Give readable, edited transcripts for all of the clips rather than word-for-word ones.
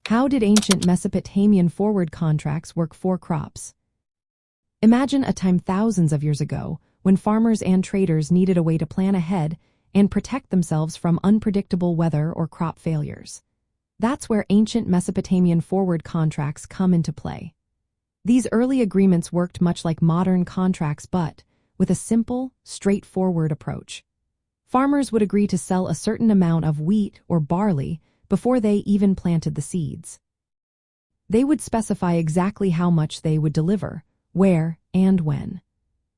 How did ancient Mesopotamian forward contracts work for crops? Imagine a time thousands of years ago when farmers and traders needed a way to plan ahead and protect themselves from unpredictable weather or crop failures. That's where ancient Mesopotamian forward contracts come into play. These early agreements worked much like modern contracts, but with a simple, straightforward approach. Farmers would agree to sell a certain amount of wheat or barley before they even planted the seeds. They would specify exactly how much they would deliver, where, and when.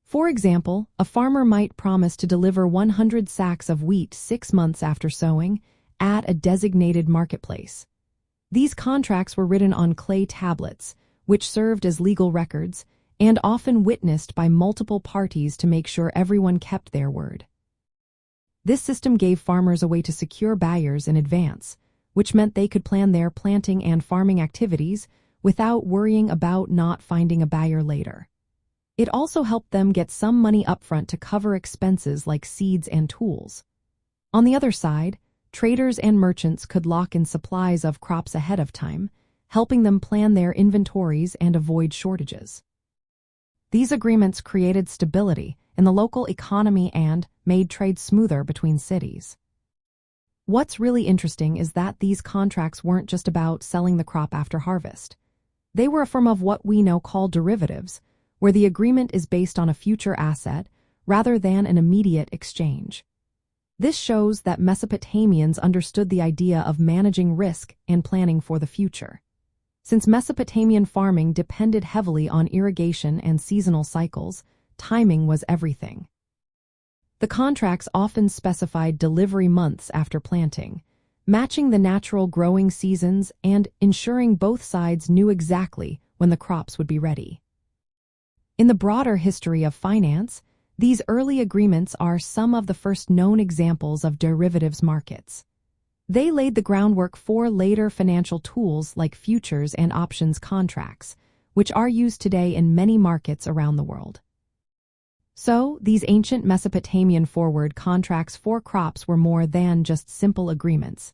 For example, a farmer might promise to deliver 100 sacks of wheat 6 months after sowing at a designated marketplace. These contracts were written on clay tablets, which served as legal records, and often witnessed by multiple parties to make sure everyone kept their word. This system gave farmers a way to secure buyers in advance, which meant they could plan their planting and farming activities without worrying about not finding a buyer later. It also helped them get some money upfront to cover expenses like seeds and tools. On the other side, traders and merchants could lock in supplies of crops ahead of time, helping them plan their inventories and avoid shortages. These agreements created stability in the local economy and made trade smoother between cities. What's really interesting is that these contracts weren't just about selling the crop after harvest. They were a form of what we now call derivatives, where the agreement is based on a future asset rather than an immediate exchange. This shows that Mesopotamians understood the idea of managing risk and planning for the future. Since Mesopotamian farming depended heavily on irrigation and seasonal cycles, timing was everything. The contracts often specified delivery months after planting, matching the natural growing seasons and ensuring both sides knew exactly when the crops would be ready. In the broader history of finance, these early agreements are some of the first known examples of derivatives markets. They laid the groundwork for later financial tools like futures and options contracts, which are used today in many markets around the world. So, these ancient Mesopotamian forward contracts for crops were more than just simple agreements.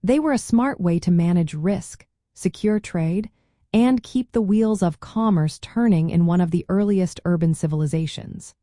They were a smart way to manage risk, secure trade, and keep the wheels of commerce turning in one of the earliest urban civilizations.